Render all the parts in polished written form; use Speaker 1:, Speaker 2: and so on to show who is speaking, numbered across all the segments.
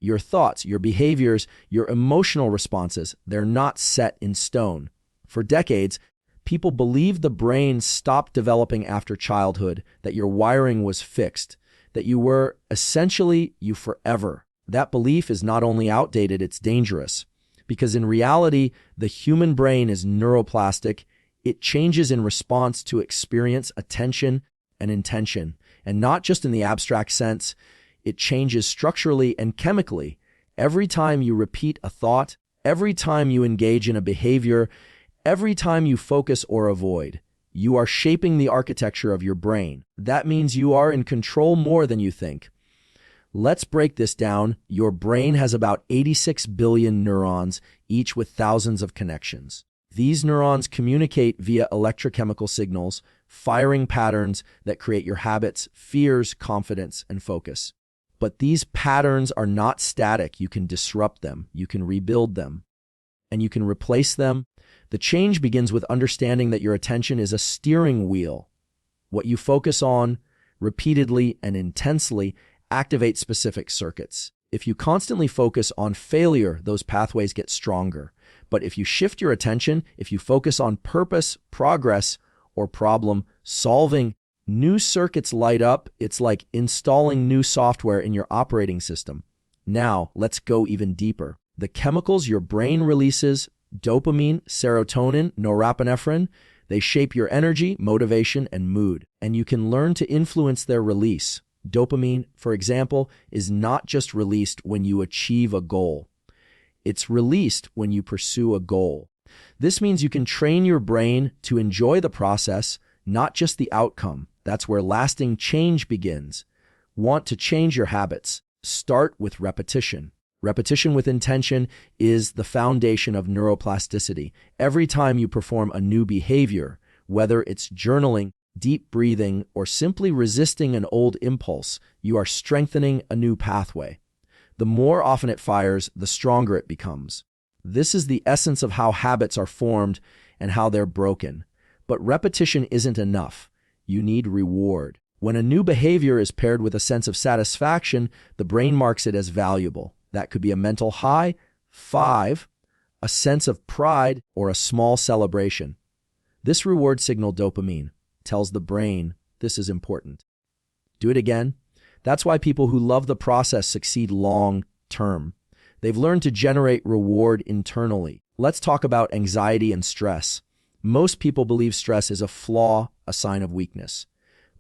Speaker 1: Your thoughts, your behaviors, your emotional responses, they're not set in stone. For decades, people believed the brain stopped developing after childhood, that your wiring was fixed, that you were essentially you forever. That belief is not only outdated, it's dangerous. Because in reality, the human brain is neuroplastic. It changes in response to experience, attention, and intention. And not just in the abstract sense, it changes structurally and chemically. Every time you repeat a thought, every time you engage in a behavior, every time you focus or avoid, you are shaping the architecture of your brain. That means you are in control more than you think. Let's break this down. Your brain has about 86 billion neurons, each with thousands of connections. These neurons communicate via electrochemical signals, firing patterns that create your habits, fears, confidence, and focus. But these patterns are not static. You can disrupt them, you can rebuild them, and you can replace them. The change begins with understanding that your attention is a steering wheel. What you focus on repeatedly and intensely activates specific circuits. If you constantly focus on failure, those pathways get stronger. But if you shift your attention, if you focus on purpose, progress, or problem solving, new circuits light up. It's like installing new software in your operating system. Now, let's go even deeper. The chemicals your brain releases, dopamine, serotonin, norepinephrine, they shape your energy, motivation, and mood. And you can learn to influence their release. Dopamine, for example, is not just released when you achieve a goal. It's released when you pursue a goal. This means you can train your brain to enjoy the process, not just the outcome. That's where lasting change begins. Want to change your habits? Start with repetition. Repetition with intention is the foundation of neuroplasticity. Every time you perform a new behavior, whether it's journaling, deep breathing, or simply resisting an old impulse, you are strengthening a new pathway. The more often it fires, the stronger it becomes. This is the essence of how habits are formed and how they're broken. But repetition isn't enough. You need reward. When a new behavior is paired with a sense of satisfaction, the brain marks it as valuable. That could be a mental high, 5, a sense of pride, or a small celebration. This reward signal, dopamine, tells the brain this is important. Do it again. That's why people who love the process succeed long term. They've learned to generate reward internally. Let's talk about anxiety and stress. Most people believe stress is a flaw, a sign of weakness.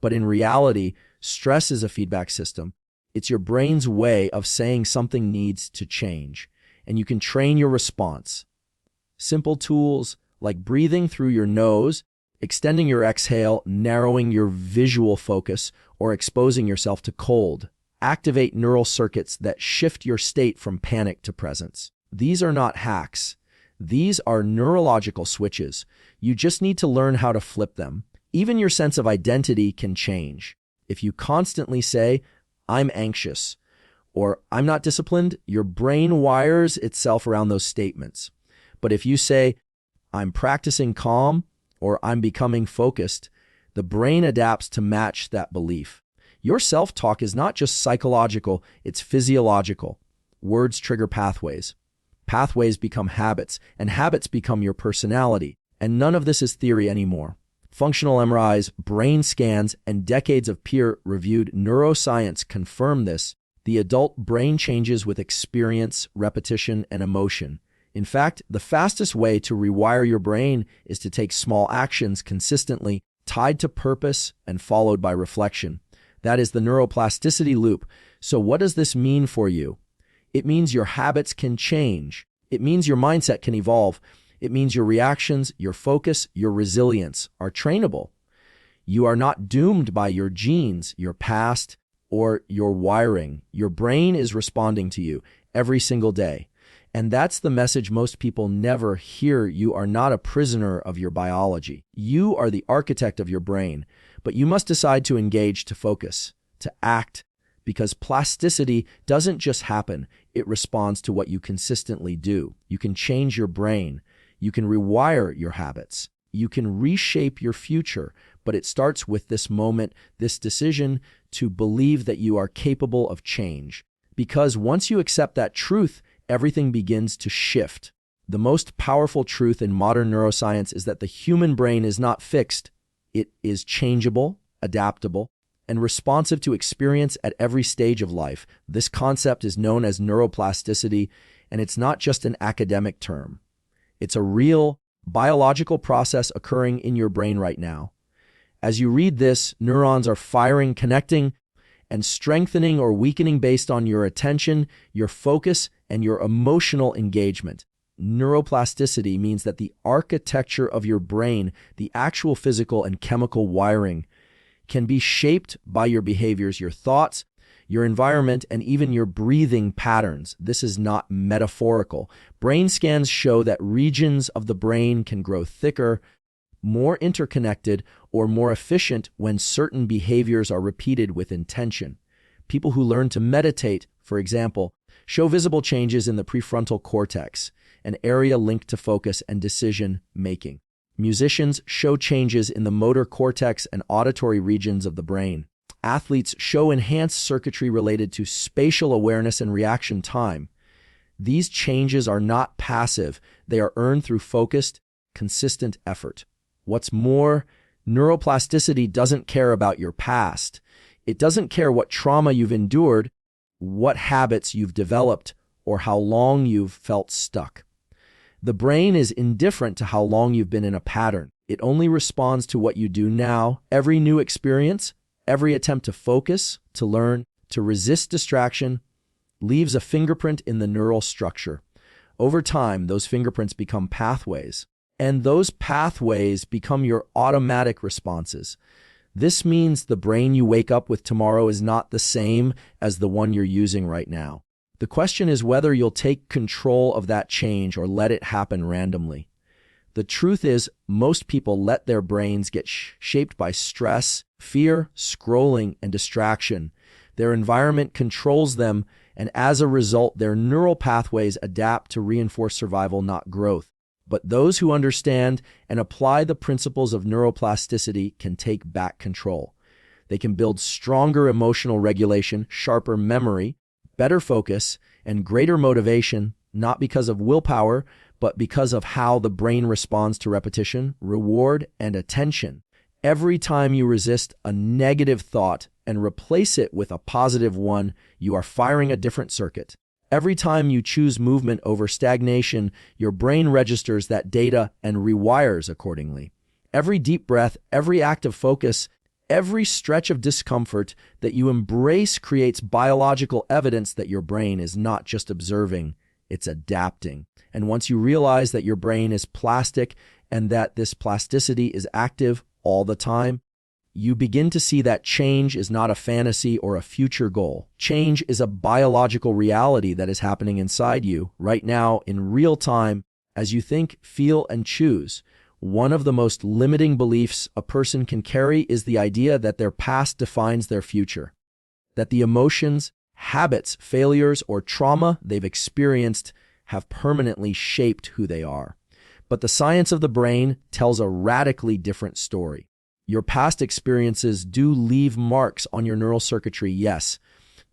Speaker 1: But in reality, stress is a feedback system. It's your brain's way of saying something needs to change, and you can train your response. Simple tools like breathing through your nose, extending your exhale, narrowing your visual focus, or exposing yourself to cold activate neural circuits that shift your state from panic to presence. These are not hacks. These are neurological switches. You just need to learn how to flip them. Even your sense of identity can change. If you constantly say, "I'm anxious," or "I'm not disciplined," your brain wires itself around those statements. But if you say, "I'm practicing calm," or "I'm becoming focused," the brain adapts to match that belief. Your self-talk is not just psychological, it's physiological. Words trigger pathways. Pathways become habits, and habits become your personality. And none of this is theory anymore. Functional MRIs, brain scans, and decades of peer-reviewed neuroscience confirm this. The adult brain changes with experience, repetition, and emotion. In fact, the fastest way to rewire your brain is to take small actions consistently, tied to purpose and followed by reflection. That is the neuroplasticity loop. So what does this mean for you? It means your habits can change. It means your mindset can evolve. It means your reactions, your focus, your resilience are trainable. You are not doomed by your genes, your past, or your wiring. Your brain is responding to you every single day. And that's the message most people never hear. You are not a prisoner of your biology. You are the architect of your brain. But you must decide to engage, to focus, to act, because plasticity doesn't just happen. It responds to what you consistently do. You can change your brain. You can rewire your habits. You can reshape your future. But it starts with this moment, this decision to believe that you are capable of change. Because once you accept that truth, everything begins to shift. The most powerful truth in modern neuroscience is that the human brain is not fixed. It is changeable, adaptable, and responsive to experience at every stage of life. This concept is known as neuroplasticity, and it's not just an academic term. It's a real biological process occurring in your brain right now. As you read this, neurons are firing, connecting, and strengthening or weakening based on your attention, your focus, and your emotional engagement. Neuroplasticity means that the architecture of your brain, the actual physical and chemical wiring, can be shaped by your behaviors, your thoughts, your environment, and even your breathing patterns. This is not metaphorical. Brain scans show that regions of the brain can grow thicker, more interconnected, or more efficient when certain behaviors are repeated with intention. People who learn to meditate, for example, show visible changes in the prefrontal cortex, an area linked to focus and decision-making. Musicians show changes in the motor cortex and auditory regions of the brain. Athletes show enhanced circuitry related to spatial awareness and reaction time. These changes are not passive. They are earned through focused, consistent effort. What's more, neuroplasticity doesn't care about your past. It doesn't care what trauma you've endured, what habits you've developed, or how long you've felt stuck. The brain is indifferent to how long you've been in a pattern. It only responds to what you do now. Every new experience, every attempt to focus, to learn, to resist distraction, leaves a fingerprint in the neural structure. Over time, those fingerprints become pathways, and those pathways become your automatic responses. This means the brain you wake up with tomorrow is not the same as the one you're using right now. The question is whether you'll take control of that change or let it happen randomly. The truth is, most people let their brains get shaped by stress, fear, scrolling, and distraction. Their environment controls them, and as a result, their neural pathways adapt to reinforce survival, not growth. But those who understand and apply the principles of neuroplasticity can take back control. They can build stronger emotional regulation, sharper memory, better focus, and greater motivation, not because of willpower, but because of how the brain responds to repetition, reward, and attention. Every time you resist a negative thought and replace it with a positive one, you are firing a different circuit. Every time you choose movement over stagnation, your brain registers that data and rewires accordingly. Every deep breath, every act of focus, every stretch of discomfort that you embrace creates biological evidence that your brain is not just observing, it's adapting. And once you realize that your brain is plastic and that this plasticity is active all the time, you begin to see that change is not a fantasy or a future goal. Change is a biological reality that is happening inside you right now in real time as you think, feel, and choose. One of the most limiting beliefs a person can carry is the idea that their past defines their future, that the emotions, habits, failures, or trauma they've experienced have permanently shaped who they are. But the science of the brain tells a radically different story. Your past experiences do leave marks on your neural circuitry, yes,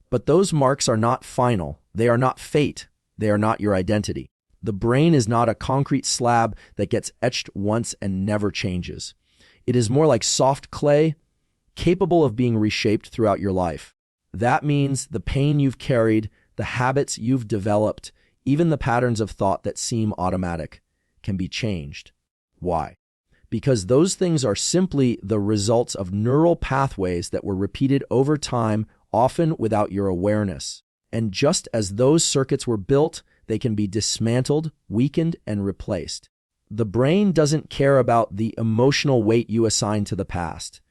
Speaker 1: but those marks are not final. They are not fate. They are not your identity. The brain is not a concrete slab that gets etched once and never changes. It is more like soft clay, capable of being reshaped throughout your life. That means the pain you've carried, the habits you've developed, even the patterns of thought that seem automatic, can be changed. Why? Because those things are simply the results of neural pathways that were repeated over time, often without your awareness. And just as those circuits were built, they can be dismantled, weakened, and replaced. The brain doesn't care about the emotional weight you assign to the past.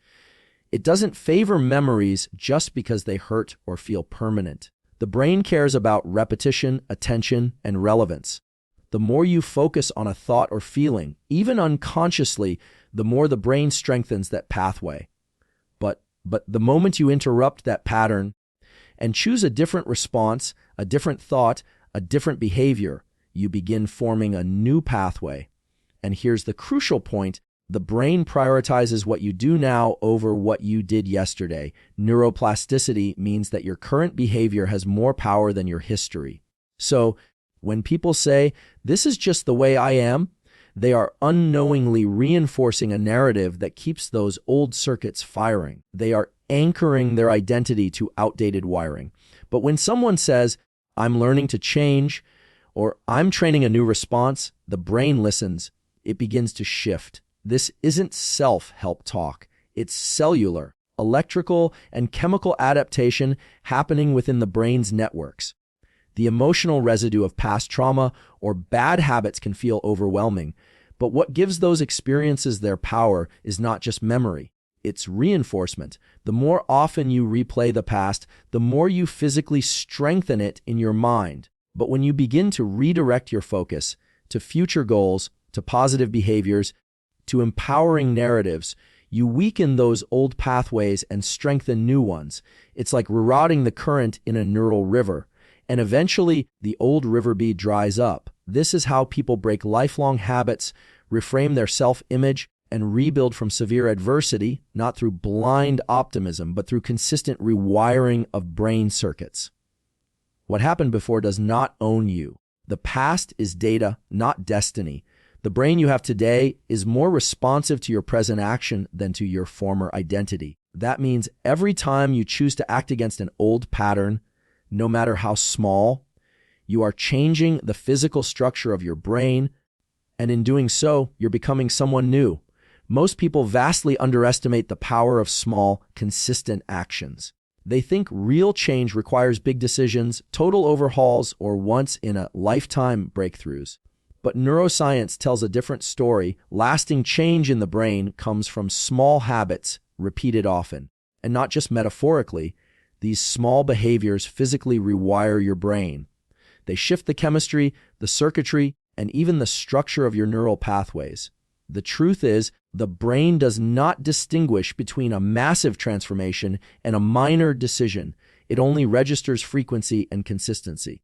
Speaker 1: It doesn't favor memories just because they hurt or feel permanent. The brain cares about repetition, attention, and relevance. The more you focus on a thought or feeling, even unconsciously, the more the brain strengthens that pathway. But the moment you interrupt that pattern and choose a different response, a different thought, a different behavior, you begin forming a new pathway. And here's the crucial point: The brain prioritizes what you do now over what you did yesterday. Neuroplasticity means that your current behavior has more power than your history. So, when people say, "This is just the way I am," they are unknowingly reinforcing a narrative that keeps those old circuits firing. They are anchoring their identity to outdated wiring. But when someone says, "I'm learning to change," or "I'm training a new response," the brain listens. It begins to shift. This isn't self-help talk. It's cellular, electrical, and chemical adaptation happening within the brain's networks. The emotional residue of past trauma or bad habits can feel overwhelming, but what gives those experiences their power is not just memory. It's reinforcement. The more often you replay the past, the more you physically strengthen it in your mind. But when you begin to redirect your focus to future goals, to positive behaviors, to empowering narratives, you weaken those old pathways and strengthen new ones. It's like rerouting the current in a neural river, and eventually the old riverbed dries up. This is how people break lifelong habits, reframe their self-image, and rebuild from severe adversity, not through blind optimism, but through consistent rewiring of brain circuits. What happened before does not own you. The past is data, not destiny. The brain you have today is more responsive to your present action than to your former identity. That means every time you choose to act against an old pattern, no matter how small, you are changing the physical structure of your brain, and in doing so, you're becoming someone new. Most people vastly underestimate the power of small, consistent actions. They think real change requires big decisions, total overhauls, or once-in-a-lifetime breakthroughs. But neuroscience tells a different story. Lasting change in the brain comes from small habits repeated often. And not just metaphorically, these small behaviors physically rewire your brain. They shift the chemistry, the circuitry, and even the structure of your neural pathways. The truth is, the brain does not distinguish between a massive transformation and a minor decision. It only registers frequency and consistency.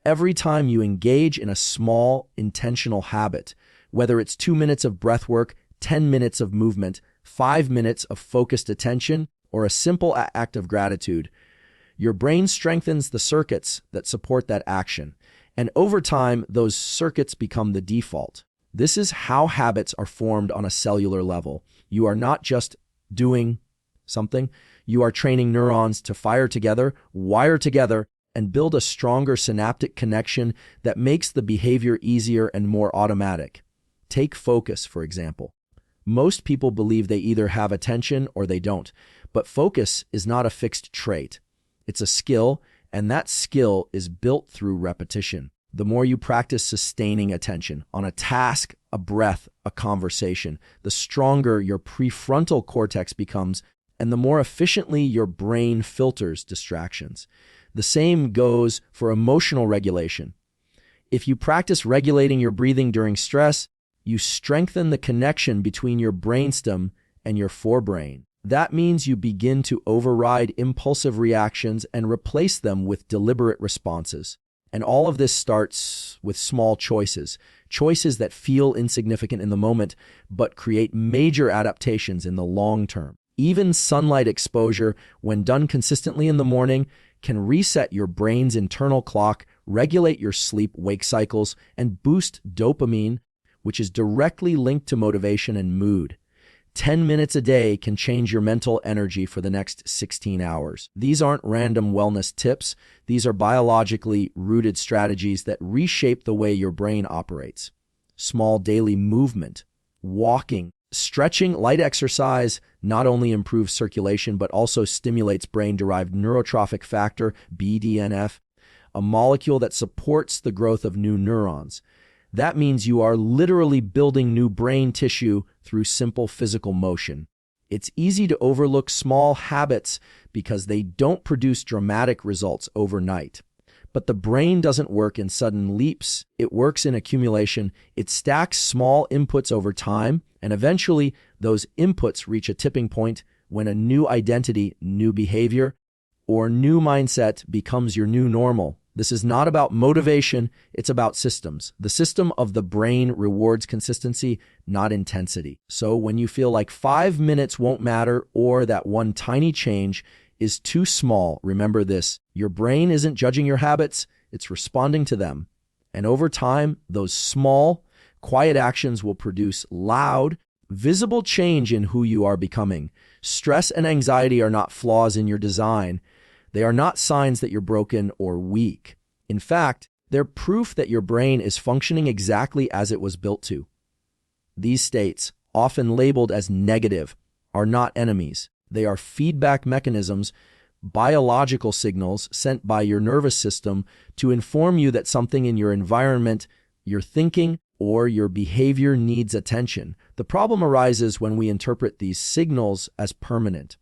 Speaker 1: Every time you engage in a small, intentional habit, whether it's 2 minutes of breath work, 10 minutes of movement, 5 minutes of focused attention, or a simple act of gratitude, your brain strengthens the circuits that support that action. And over time, those circuits become the default. This is how habits are formed on a cellular level. You are not just doing something. You are training neurons to fire together, wire together, and build a stronger synaptic connection that makes the behavior easier and more automatic. Take focus, for example. Most people believe they either have attention or they don't, but focus is not a fixed trait. It's a skill, and that skill is built through repetition. The more you practice sustaining attention on a task, a breath, a conversation, the stronger your prefrontal cortex becomes, and the more efficiently your brain filters distractions. The same goes for emotional regulation. If you practice regulating your breathing during stress, you strengthen the connection between your brainstem and your forebrain. That means you begin to override impulsive reactions and replace them with deliberate responses. And all of this starts with small choices that feel insignificant in the moment, but create major adaptations in the long term. Even sunlight exposure, when done consistently in the morning, can reset your brain's internal clock, regulate your sleep-wake cycles, and boost dopamine, which is directly linked to motivation and mood. 10 minutes a day can change your mental energy for the next 16 hours. These aren't random wellness tips. These are biologically rooted strategies that reshape the way your brain operates. Small daily movement, walking, stretching, light exercise not only improves circulation but also stimulates brain-derived neurotrophic factor, BDNF, a molecule that supports the growth of new neurons. That means you are literally building new brain tissue through simple physical motion. It's easy to overlook small habits because they don't produce dramatic results overnight. But the brain doesn't work in sudden leaps. It works in accumulation. It stacks small inputs over time, and eventually those inputs reach a tipping point when a new identity, new behavior, or new mindset becomes your new normal. This is not about motivation, it's about systems. The system of the brain rewards consistency, not intensity. So when you feel like 5 minutes won't matter or that one tiny change is too small, remember this: your brain isn't judging your habits, it's responding to them. And over time, those small, quiet actions will produce loud, visible change in who you are becoming. Stress and anxiety are not flaws in your design. They are not signs that you're broken or weak. In fact, they're proof that your brain is functioning exactly as it was built to. These states, often labeled as negative, are not enemies. They are feedback mechanisms, biological signals sent by your nervous system to inform you that something in your environment, your thinking, or your behavior needs attention. The problem arises when we interpret these signals as permanent.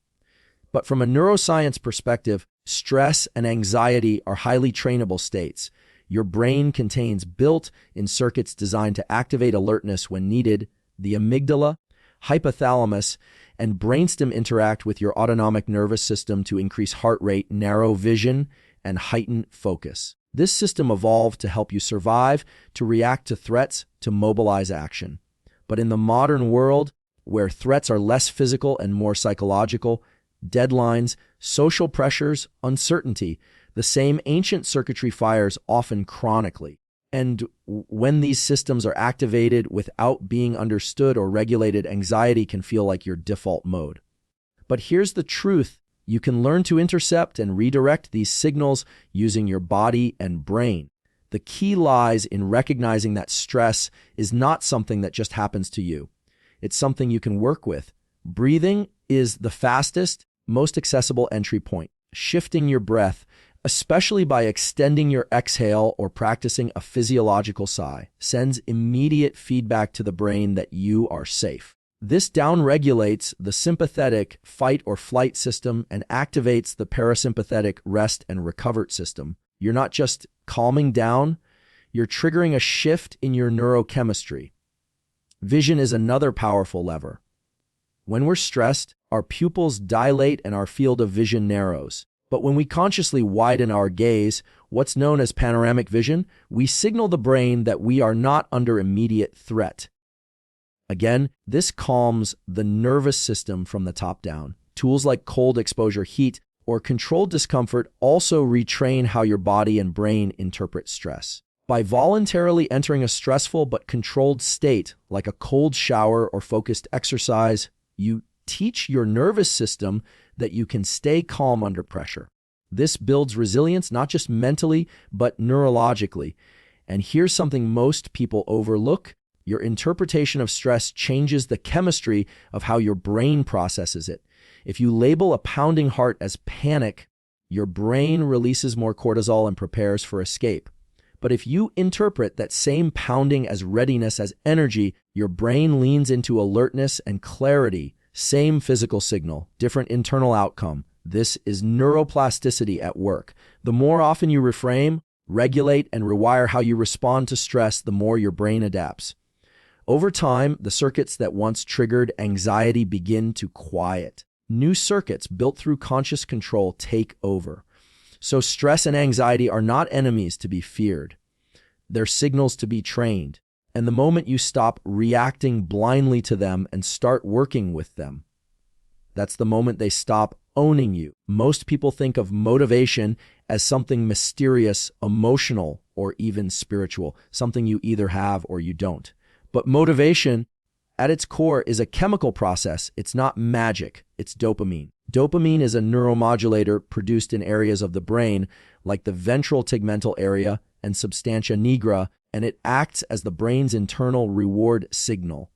Speaker 1: But from a neuroscience perspective, stress and anxiety are highly trainable states. Your brain contains built-in circuits designed to activate alertness when needed. The amygdala, hypothalamus, and brainstem interact with your autonomic nervous system to increase heart rate, narrow vision, and heighten focus. This system evolved to help you survive, to react to threats, to mobilize action. But in the modern world, where threats are less physical and more psychological, deadlines, social pressures, uncertainty, the same ancient circuitry fires often chronically. And when these systems are activated without being understood or regulated, anxiety can feel like your default mode. But here's the truth: you can learn to intercept and redirect these signals using your body and brain. The key lies in recognizing that stress is not something that just happens to you. It's something you can work with. Breathing is the fastest, most accessible entry point. Shifting your breath, especially by extending your exhale or practicing a physiological sigh, sends immediate feedback to the brain that you are safe. This downregulates the sympathetic fight or flight system and activates the parasympathetic rest and recover system. You're not just calming down, you're triggering a shift in your neurochemistry. Vision is another powerful lever. When we're stressed, our pupils dilate and our field of vision narrows. But when we consciously widen our gaze, what's known as panoramic vision, we signal the brain that we are not under immediate threat. Again, this calms the nervous system from the top down. Tools like cold exposure heat or controlled discomfort also retrain how your body and brain interpret stress. By voluntarily entering a stressful but controlled state, like a cold shower or focused exercise, you teach your nervous system that you can stay calm under pressure. This builds resilience not just mentally, but neurologically. And here's something most people overlook: your interpretation of stress changes the chemistry of how your brain processes it. If you label a pounding heart as panic, your brain releases more cortisol and prepares for escape. But if you interpret that same pounding as readiness, as energy, your brain leans into alertness and clarity. Same physical signal, different internal outcome. This is neuroplasticity at work. The more often you reframe, regulate, and rewire how you respond to stress, the more your brain adapts. Over time, the circuits that once triggered anxiety begin to quiet. New circuits built through conscious control take over. So stress and anxiety are not enemies to be feared. They're signals to be trained. And the moment you stop reacting blindly to them and start working with them, that's the moment they stop owning you. Most people think of motivation as something mysterious, emotional, or even spiritual, something you either have or you don't. But motivation, at its core, is a chemical process. It's not magic, it's dopamine. Dopamine is a neuromodulator produced in areas of the brain like the ventral tegmental area and substantia nigra, and it acts as the brain's internal reward signal.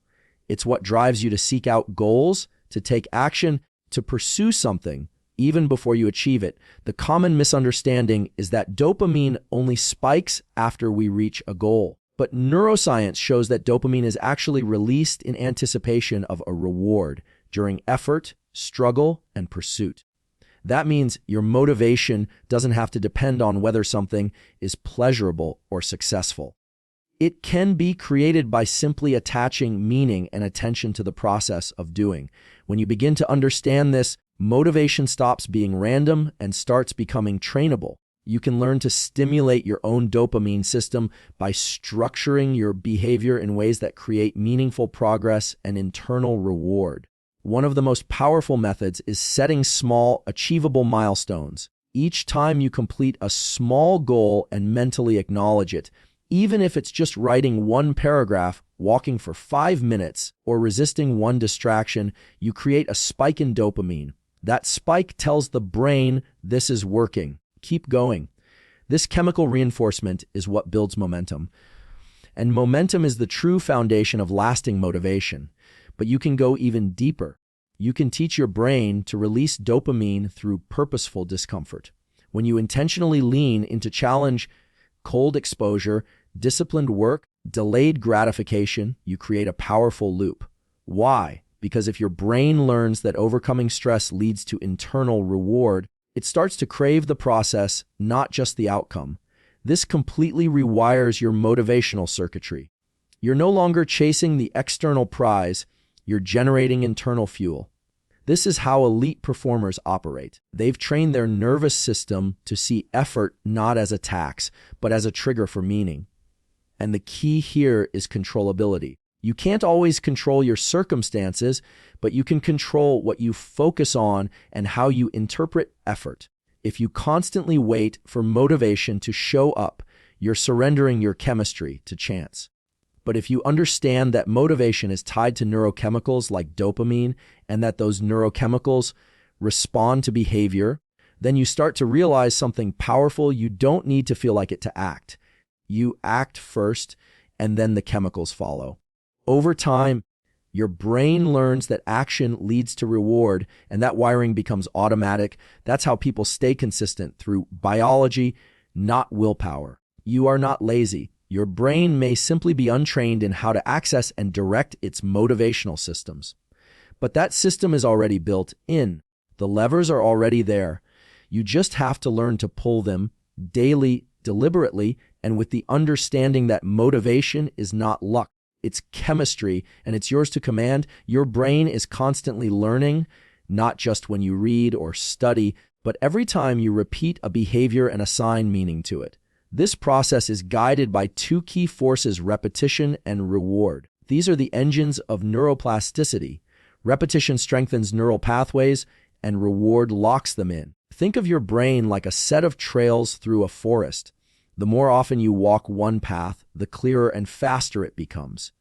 Speaker 1: It's what drives you to seek out goals, to take action, to pursue something, even before you achieve it. The common misunderstanding is that dopamine only spikes after we reach a goal. But neuroscience shows that dopamine is actually released in anticipation of a reward during effort, struggle, and pursuit. That means your motivation doesn't have to depend on whether something is pleasurable or successful. It can be created by simply attaching meaning and attention to the process of doing. When you begin to understand this, motivation stops being random and starts becoming trainable. You can learn to stimulate your own dopamine system by structuring your behavior in ways that create meaningful progress and internal reward. One of the most powerful methods is setting small, achievable milestones. Each time you complete a small goal and mentally acknowledge it, even if it's just writing one paragraph, walking for 5 minutes, or resisting one distraction, you create a spike in dopamine. That spike tells the brain, this is working. Keep going. This chemical reinforcement is what builds momentum. And momentum is the true foundation of lasting motivation. But you can go even deeper. You can teach your brain to release dopamine through purposeful discomfort. When you intentionally lean into challenge, cold exposure, disciplined work, delayed gratification, you create a powerful loop. Why? Because if your brain learns that overcoming stress leads to internal reward, it starts to crave the process, not just the outcome. This completely rewires your motivational circuitry. You're no longer chasing the external prize, you're generating internal fuel. This is how elite performers operate. They've trained their nervous system to see effort not as a tax, but as a trigger for meaning. And the key here is controllability. You can't always control your circumstances, but you can control what you focus on and how you interpret effort. If you constantly wait for motivation to show up, you're surrendering your chemistry to chance. But if you understand that motivation is tied to neurochemicals like dopamine and that those neurochemicals respond to behavior, then you start to realize something powerful. You don't need to feel like it to act. You act first, and then the chemicals follow. Over time, your brain learns that action leads to reward, and that wiring becomes automatic. That's how people stay consistent through biology, not willpower. You are not lazy. Your brain may simply be untrained in how to access and direct its motivational systems. But that system is already built in. The levers are already there. You just have to learn to pull them daily, deliberately, and with the understanding that motivation is not luck. It's chemistry, and it's yours to command. Your brain is constantly learning, not just when you read or study, but every time you repeat a behavior and assign meaning to it. This process is guided by two key forces, repetition and reward. These are the engines of neuroplasticity. Repetition strengthens neural pathways, and reward locks them in. Think of your brain like a set of trails through a forest. The more often you walk one path, the clearer and faster it becomes.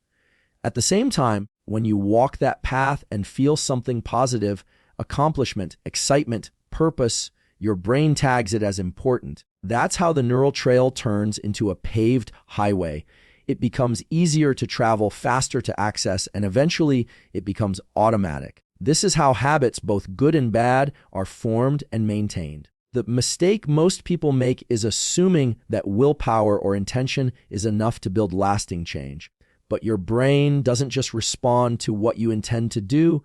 Speaker 1: At the same time, when you walk that path and feel something positive, accomplishment, excitement, purpose, your brain tags it as important. That's how the neural trail turns into a paved highway. It becomes easier to travel, faster to access, and eventually it becomes automatic. This is how habits, both good and bad, are formed and maintained. The mistake most people make is assuming that willpower or intention is enough to build lasting change. But your brain doesn't just respond to what you intend to do,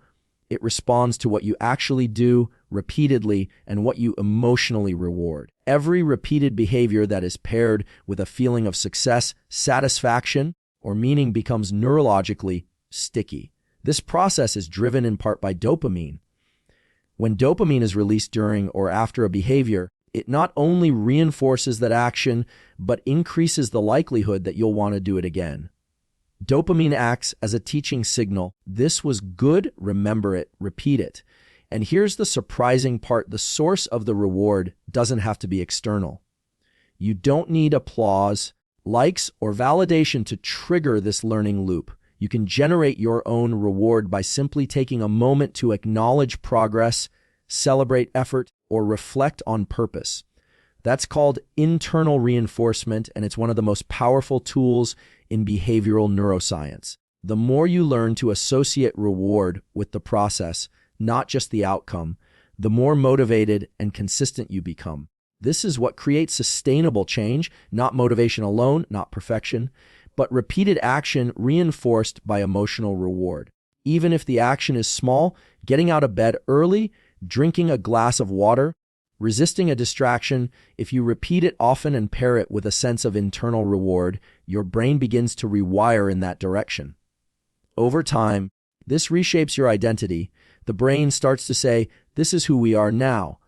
Speaker 1: it responds to what you actually do repeatedly and what you emotionally reward. Every repeated behavior that is paired with a feeling of success, satisfaction, or meaning becomes neurologically sticky. This process is driven in part by dopamine. When dopamine is released during or after a behavior, it not only reinforces that action, but increases the likelihood that you'll want to do it again. Dopamine acts as a teaching signal. This was good, remember it, repeat it. And here's the surprising part. The source of the reward doesn't have to be external. You don't need applause, likes, or validation to trigger this learning loop. You can generate your own reward by simply taking a moment to acknowledge progress, celebrate effort, or reflect on purpose. That's called internal reinforcement, and it's one of the most powerful tools in behavioral neuroscience. The more you learn to associate reward with the process, not just the outcome, the more motivated and consistent you become. This is what creates sustainable change, not motivation alone, not perfection, but repeated action reinforced by emotional reward. Even if the action is small, getting out of bed early, drinking a glass of water, resisting a distraction, if you repeat it often and pair it with a sense of internal reward, your brain begins to rewire in that direction. Over time, this reshapes your identity. The brain starts to say, this is who we are now.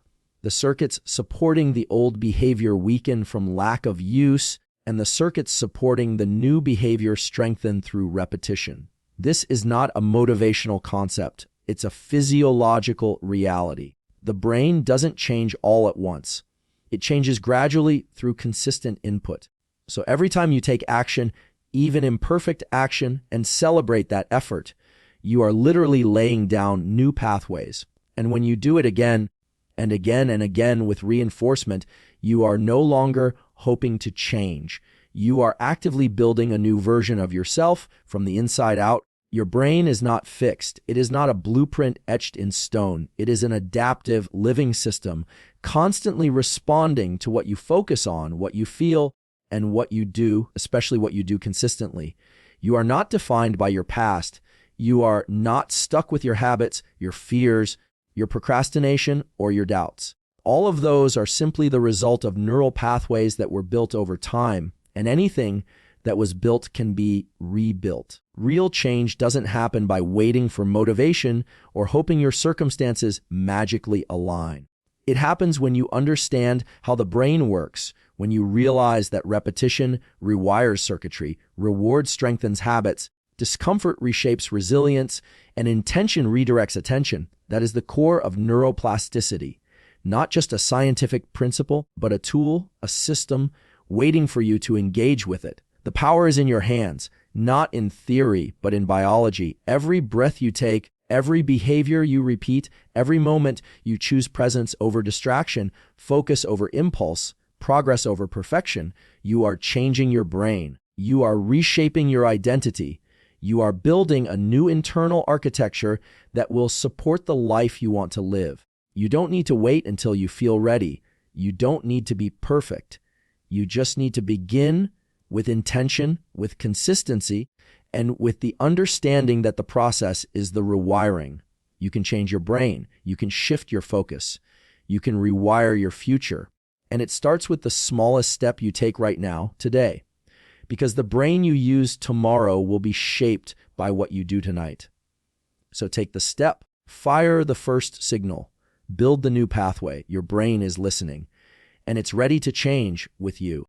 Speaker 1: The circuits supporting the old behavior weaken from lack of use, and the circuits supporting the new behavior strengthen through repetition. This is not a motivational concept. It's a physiological reality. The brain doesn't change all at once. It changes gradually through consistent input. So every time you take action, even imperfect action, and celebrate that effort, you are literally laying down new pathways. And when you do it again and again and again with reinforcement, you are no longer hoping to change. You are actively building a new version of yourself from the inside out. Your brain is not fixed. It is not a blueprint etched in stone. It is an adaptive living system, constantly responding to what you focus on, what you feel, and what you do, especially what you do consistently. You are not defined by your past. You are not stuck with your habits, your fears, your procrastination, or your doubts. All of those are simply the result of neural pathways that were built over time, and anything that was built can be rebuilt. Real change doesn't happen by waiting for motivation or hoping your circumstances magically align. It happens when you understand how the brain works, when you realize that repetition rewires circuitry, reward strengthens habits, discomfort reshapes resilience, and intention redirects attention. That is the core of neuroplasticity. Not just a scientific principle, but a tool, a system, waiting for you to engage with it. The power is in your hands, not in theory, but in biology. Every breath you take, every behavior you repeat, every moment you choose presence over distraction, focus over impulse, progress over perfection, you are changing your brain. You are reshaping your identity. You are building a new internal architecture that will support the life you want to live. You don't need to wait until you feel ready. You don't need to be perfect. You just need to begin with intention, with consistency, and with the understanding that the process is the rewiring. You can change your brain. You can shift your focus. You can rewire your future. And it starts with the smallest step you take right now, today. Because the brain you use tomorrow will be shaped by what you do tonight. So take the step, fire the first signal, build the new pathway. Your brain is listening, and it's ready to change with you.